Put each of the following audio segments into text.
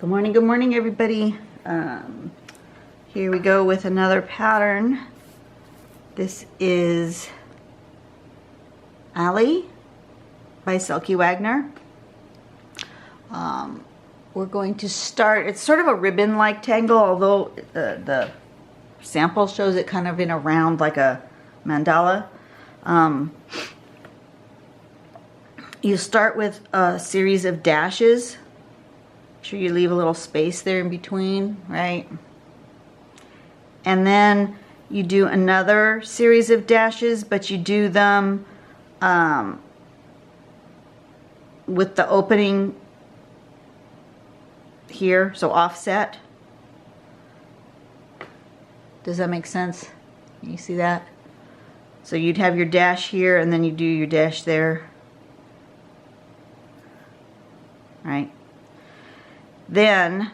Good morning, everybody. Here we go with another pattern. This is Allee by Silky Wagner. We're going to start, it's sort of a ribbon-like tangle, although the sample shows it kind of in a round like a mandala. You start with a series of dashes. Make sure you leave a little space there in between, right? And then you do another series of dashes, but you do them with the opening here, so offset. Does that make sense? You see that? So you'd have your dash here, and then you do your dash there. Right? Then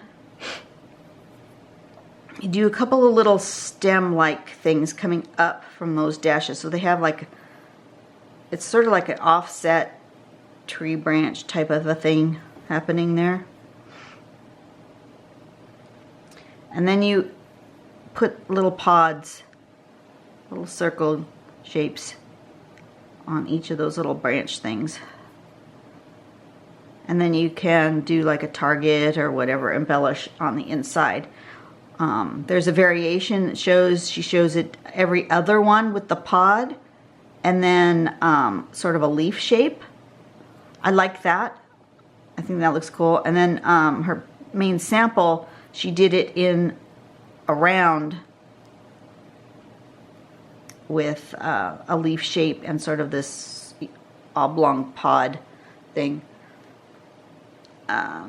you do a couple of little stem-like things coming up from those dashes. So they have like, it's sort of like an offset tree branch type of a thing happening there. And then you put little pods, little circle shapes on each of those little branch things. And then you can do like a target or whatever, embellish on the inside. There's a variation that shows, she shows it every other one with the pod and then sort of a leaf shape. I like that. I think that looks cool. And then her main sample, she did it in a round with a leaf shape and sort of this oblong pod thing. I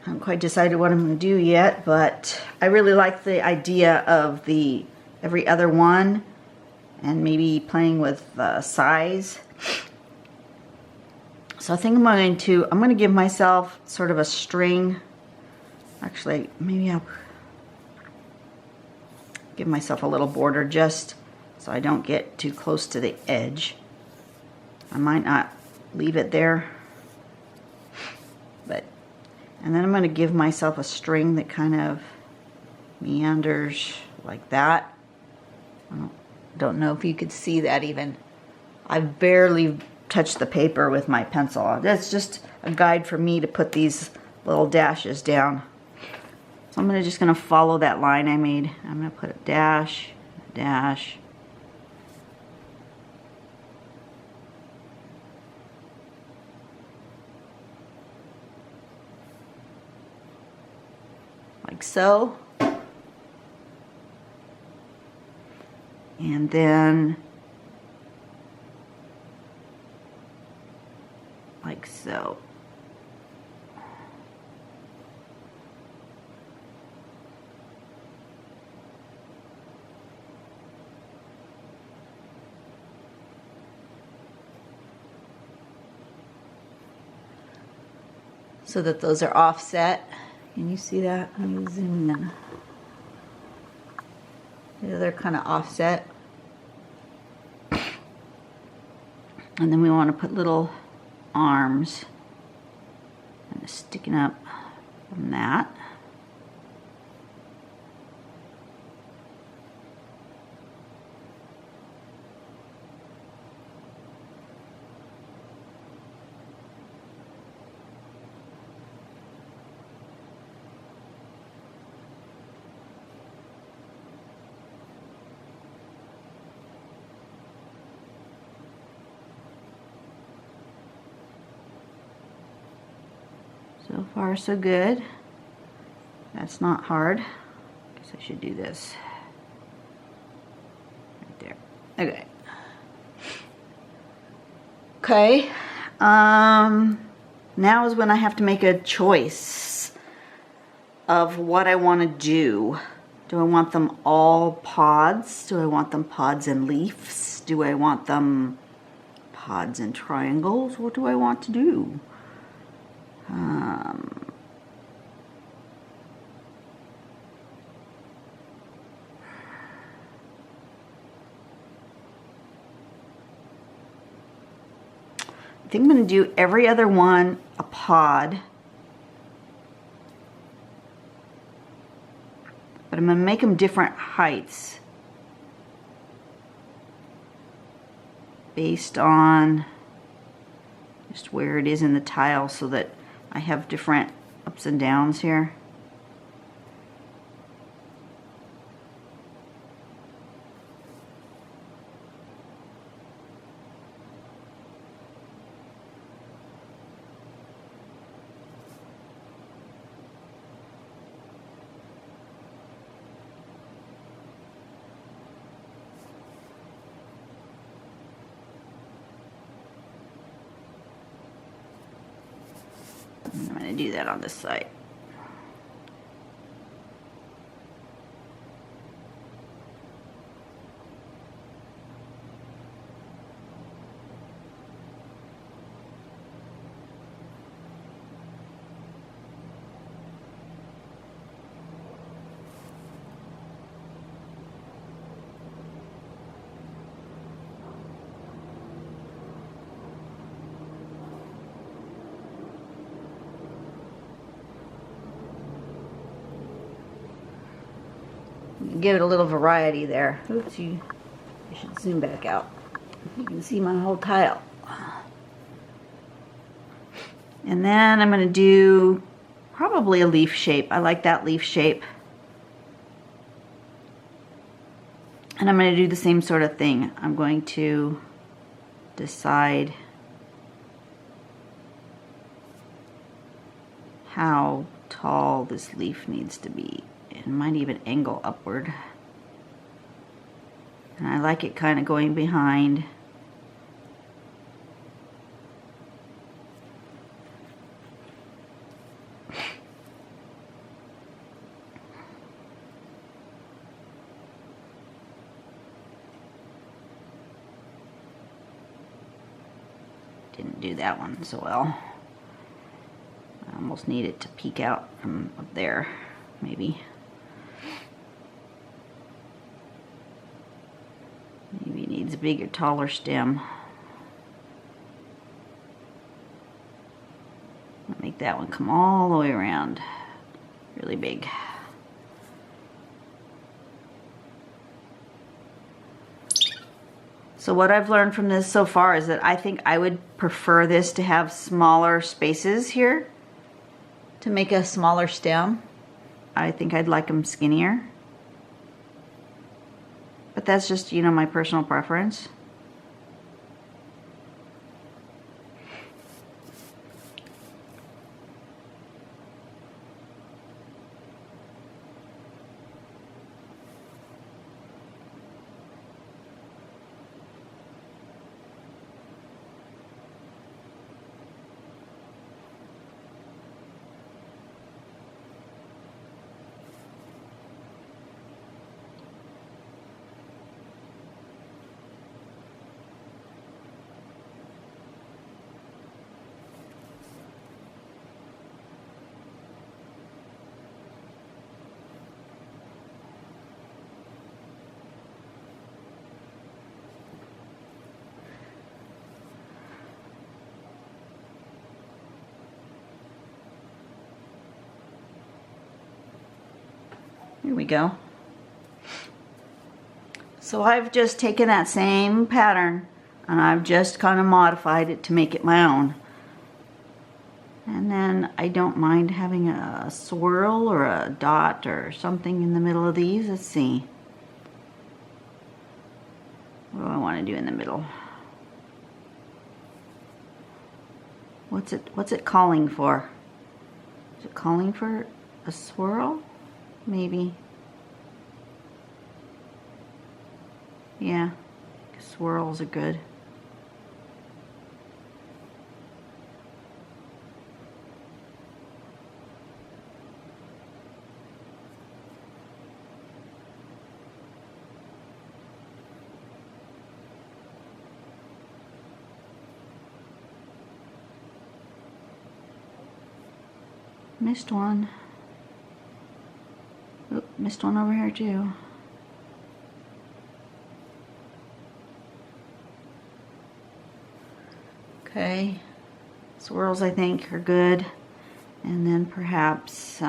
haven't quite decided what I'm going to do yet, but I really like the idea of the every other one and maybe playing with size. So I think I'm going to give myself sort of a string. Actually, maybe I'll give myself a little border just so I don't get too close to the edge. I might not leave it there. And then I'm going to give myself a string that kind of meanders like that. I don't know if you could see that even. I barely touched the paper with my pencil. That's just a guide for me to put these little dashes down. So I'm just going to follow that line I made. I'm going to put a dash, dash. Like so. And then like so. So that those are offset. Can you see that? Let me zoom in. Yeah, they're kind of offset. And then we want to put little arms kind of sticking up from that. So far, so good. That's not hard. Guess I should do this. Right there. Okay. Okay. Now is when I have to make a choice of what I want to do. Do I want them all pods? Do I want them pods and leaves? Do I want them pods and triangles? What do I want to do? I think I'm going to do every other one a pod but I'm going to make them different heights based on just where it is in the tile, so that I have different ups and downs here. I'm going to do that on this side. Give it a little variety there. Oops, I should zoom back out. You can see my whole tile. And then I'm going to do probably a leaf shape. I like that leaf shape. And I'm going to do the same sort of thing. I'm going to decide how tall this leaf needs to be. It might even angle upward. And I like it kind of going behind. Didn't do that one so well. I almost need it to peek out from up there, maybe. Maybe it needs a bigger, taller stem. I'll make that one come all the way around. Really big. So what I've learned from this so far is that I think I would prefer this to have smaller spaces here to make a smaller stem. I think I'd like them skinnier. But that's just, you know, my personal preference. Here we go. So I've just taken that same pattern and I've just kind of modified it to make it my own. And then I don't mind having a swirl or a dot or something in the middle of these. Let's see. What do I want to do in the middle? What's it calling for? Is it calling for a swirl? Maybe. Yeah, swirls are good. Missed one. Oop, missed one over here too. Okay, swirls I think are good. And then perhaps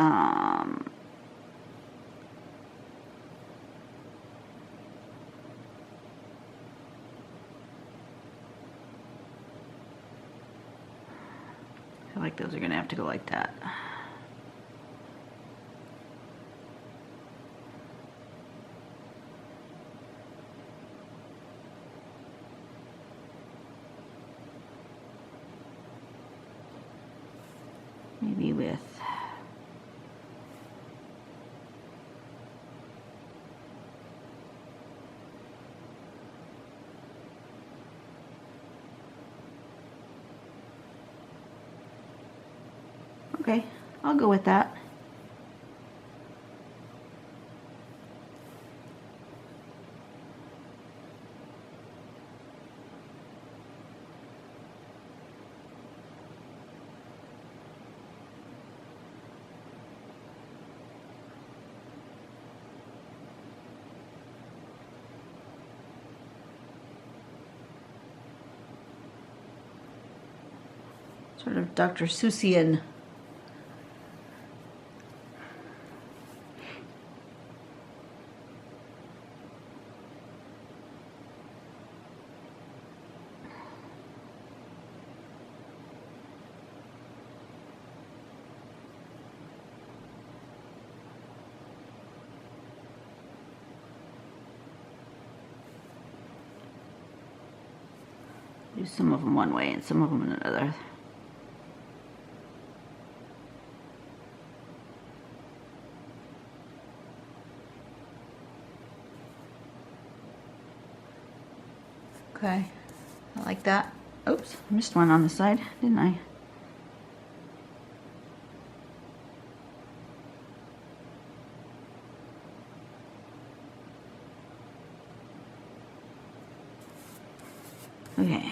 feel like those are gonna have to go like that. Maybe with okay, I'll go with that. Sort of Dr. Seussian. Do some of them one way and some of them another. Okay, I like that. Oops, I missed one on the side, didn't I? Okay.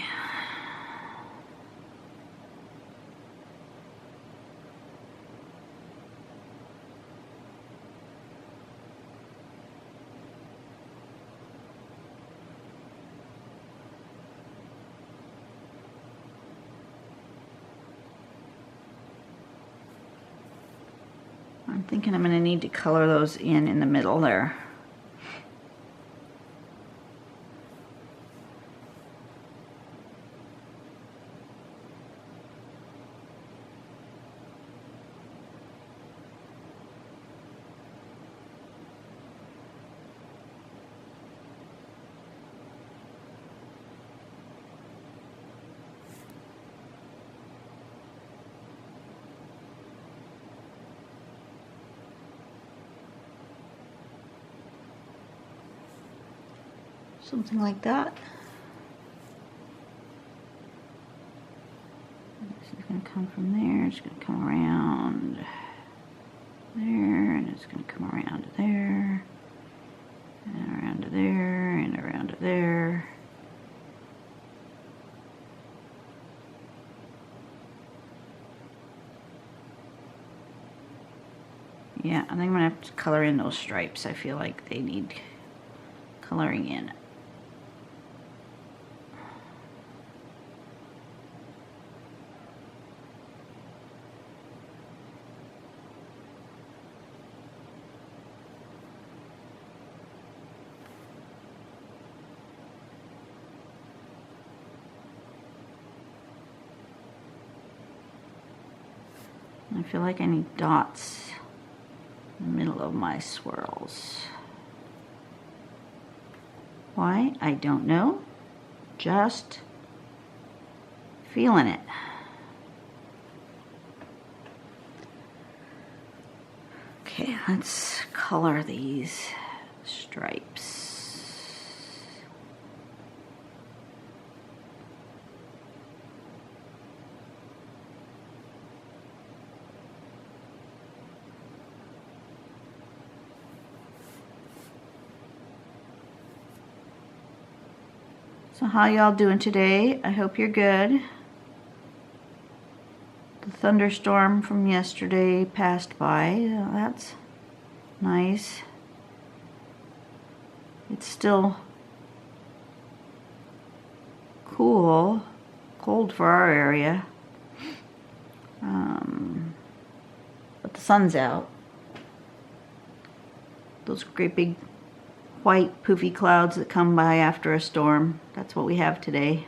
I'm thinking I'm going to need to color those in the middle there. Something like that. This is going to come from there, it's going to come around there, and it's going to come around to there, and around to there, and around to there. Yeah, I think I'm going to have to color in those stripes. I feel like they need coloring in. I feel like I need dots in the middle of my swirls. Why? I don't know. Just feeling it. Okay, let's color these stripes. So how y'all doing today? I hope you're good. The thunderstorm from yesterday passed by. That's nice. It's still cold for our area. But the sun's out. Those great big white poofy clouds that come by after a storm. That's what we have today.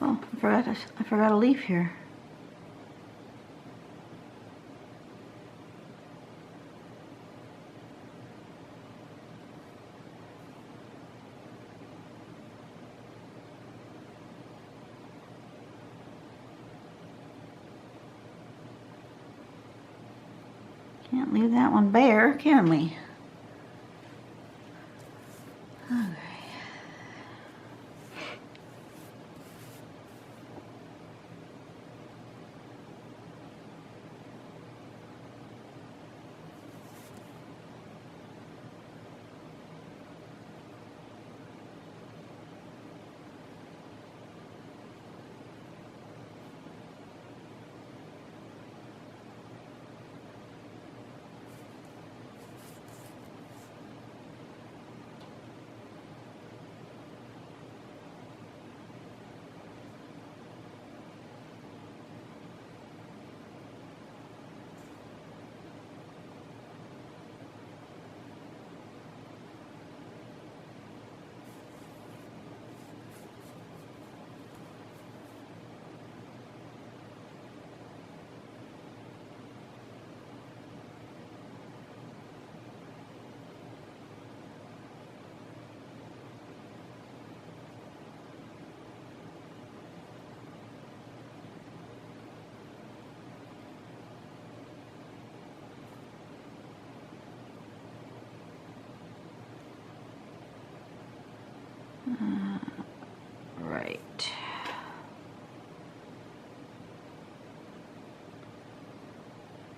Oh, I forgot a leaf here. Can't leave that one bare, can we? Okay. Right.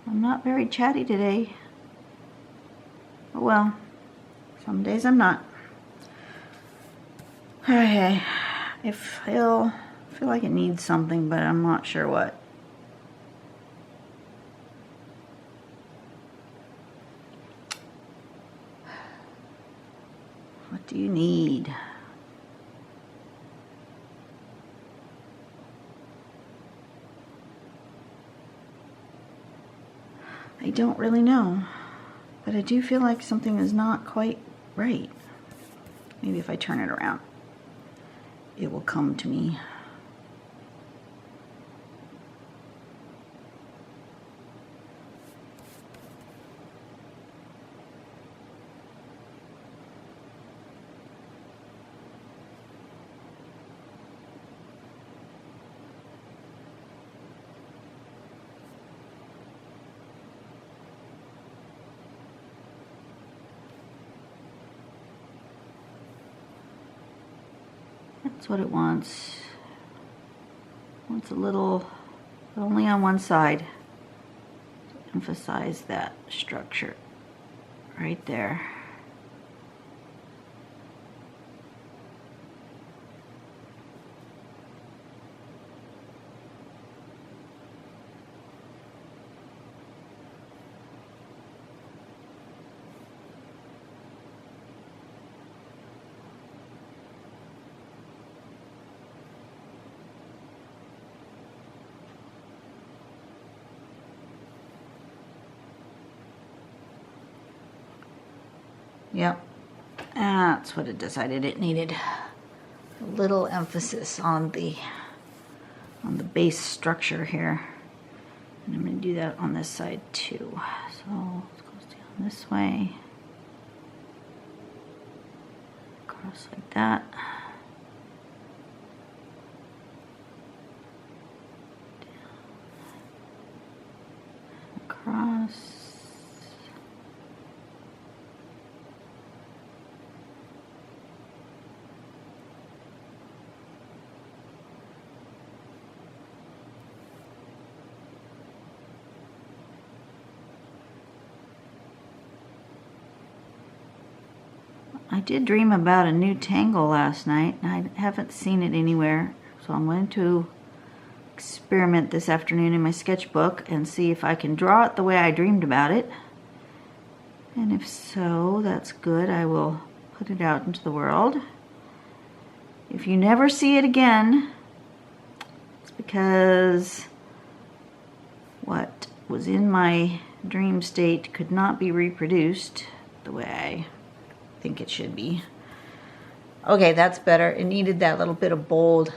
I'm not very chatty today. Oh well, some days I'm not. Okay, I feel like it needs something, but I'm not sure what. What do you need? I don't really know, but I do feel like something is not quite right. Maybe if I turn it around, it will come to me. That's what it wants. It wants a little, but only on one side, to emphasize that structure right there. Yep, that's what it decided it needed. A little emphasis on the base structure here. And I'm going to do that on this side too. So it goes down this way, across like that. Down, across. I did dream about a new tangle last night, and I haven't seen it anywhere, so I'm going to experiment this afternoon in my sketchbook and see if I can draw it the way I dreamed about it. And if so, that's good. I will put it out into the world. If you never see it again, it's because what was in my dream state could not be reproduced the way I think it should be. Okay, that's better. It needed that little bit of bold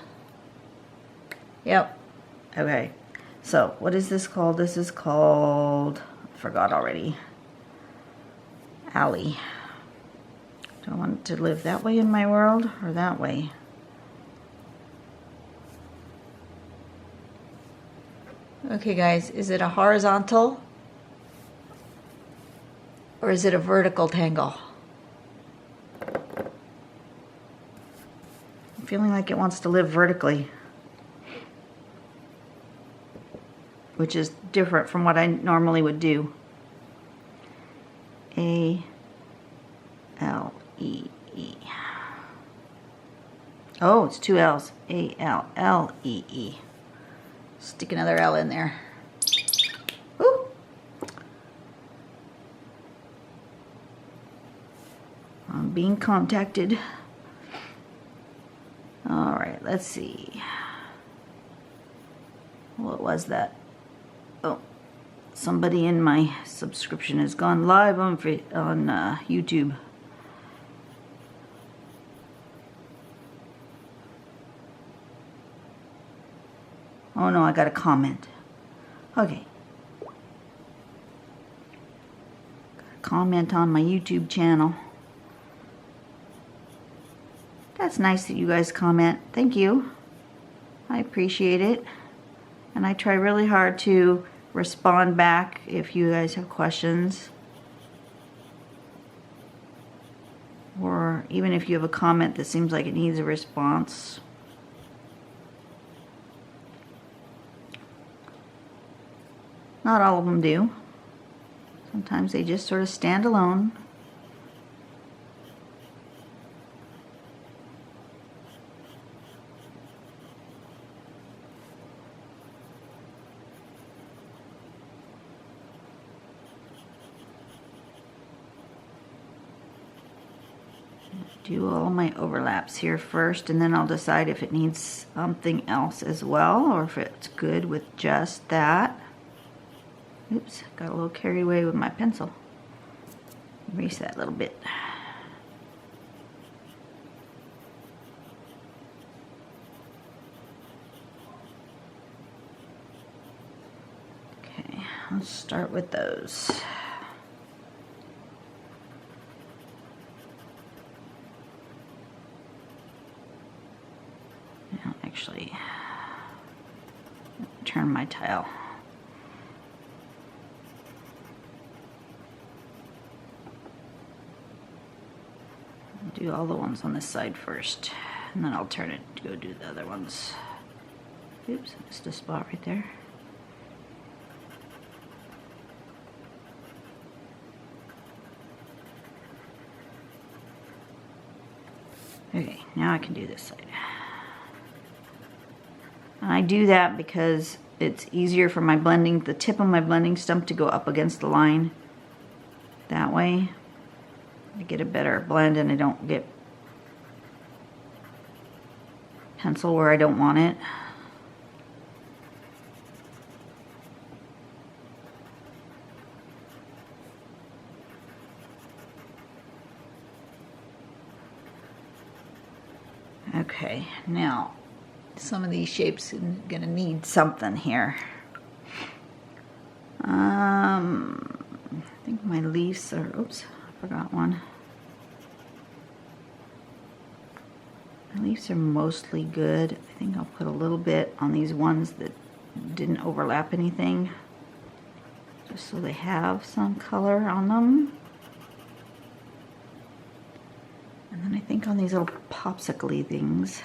Yep. Okay. So, what is this called? This is called, I forgot already. Allee. Do I want it to live that way in my world or that way? Okay, guys, is it a horizontal or is it a vertical tangle? I'm feeling like it wants to live vertically, which is different from what I normally would do. A-L-E-E. Oh, it's two L's. A-L-L-E-E. Stick another L in there. Woo! I'm being contacted. All right, let's see. What was that? Oh, somebody in my subscription has gone live on YouTube. Oh no, I got a comment. Okay. Got a comment on my YouTube channel. That's nice that you guys comment. Thank you. I appreciate it. And I try really hard to respond back if you guys have questions. Or even if you have a comment that seems like it needs a response. Not all of them do. Sometimes they just sort of stand alone. Do all my overlaps here first, and then I'll decide if it needs something else as well, or if it's good with just that. Oops, got a little carried away with my pencil. Erase that a little bit. Okay, let's start with those. Now, actually, turn my tile. Do all the ones on this side first, and then I'll turn it to go do the other ones. Oops, missed a spot right there. Okay, now I can do this side. And I do that because it's easier for my blending, the tip of my blending stump to go up against the line. That way, I get a better blend and I don't get pencil where I don't want it. Okay, now some of these shapes are gonna need something here. I think my leaves are, oops, I forgot one. My leaves are mostly good. I think I'll put a little bit on these ones that didn't overlap anything, just so they have some color on them. And then I think on these little popsicle-y things,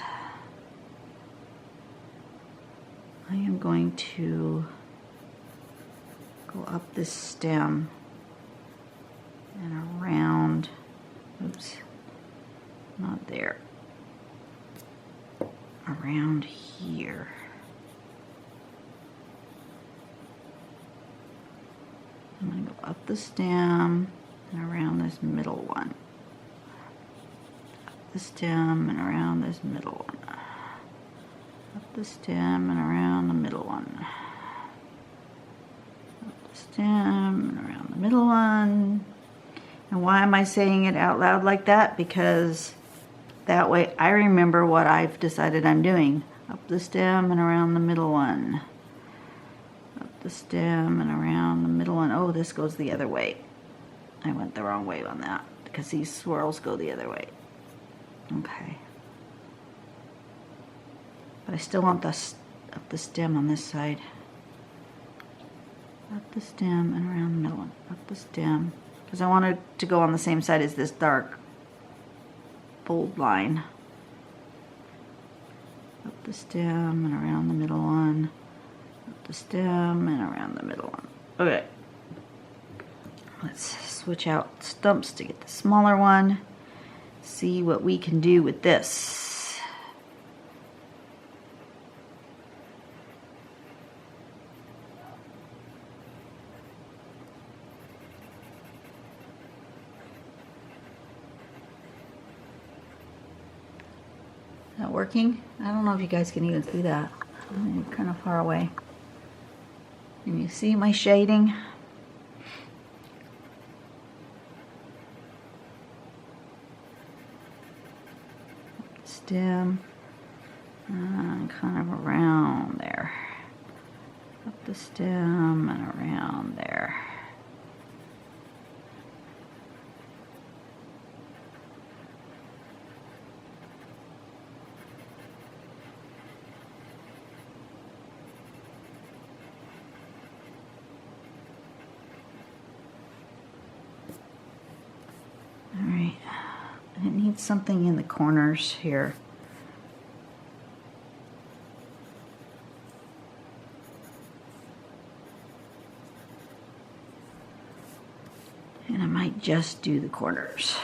I am going to go up this stem and around, oops, not there, around here. I'm going to go up the stem and around this middle one. Up the stem and around this middle one. Up the stem and around the middle one. Up the stem and around the middle one. And why am I saying it out loud like that? Because that way I remember what I've decided I'm doing. Up the stem and around the middle one. Up the stem and around the middle one. Oh, this goes the other way. I went the wrong way on that because these swirls go the other way. Okay. But I still want up the stem on this side. Up the stem and around the middle one. Up the stem. Because I want it to go on the same side as this dark bold line. Up the stem and around the middle one. Up the stem and around the middle one. Okay. Let's switch out stumps to get the smaller one. See what we can do with this. Is that working? I don't know if you guys can even see that. I'm kind of far away. Can you see my shading? Stem and kind of around there. Up the stem and around there. Alright, I need something in the corners here. And I might just do the corners.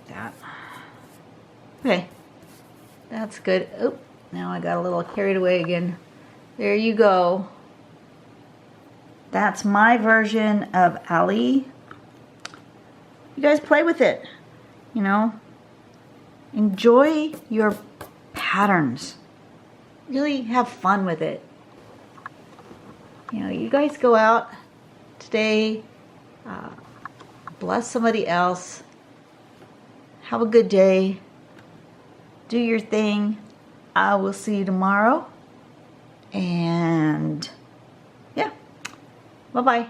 That. Okay, that's good. Oh, now I got a little carried away again. There you go. That's my version of Allee. You guys play with it, you know. Enjoy your patterns. Really have fun with it. You know, you guys go out today, bless somebody else. Have a good day. Do your thing. I will see you tomorrow. And yeah, bye-bye.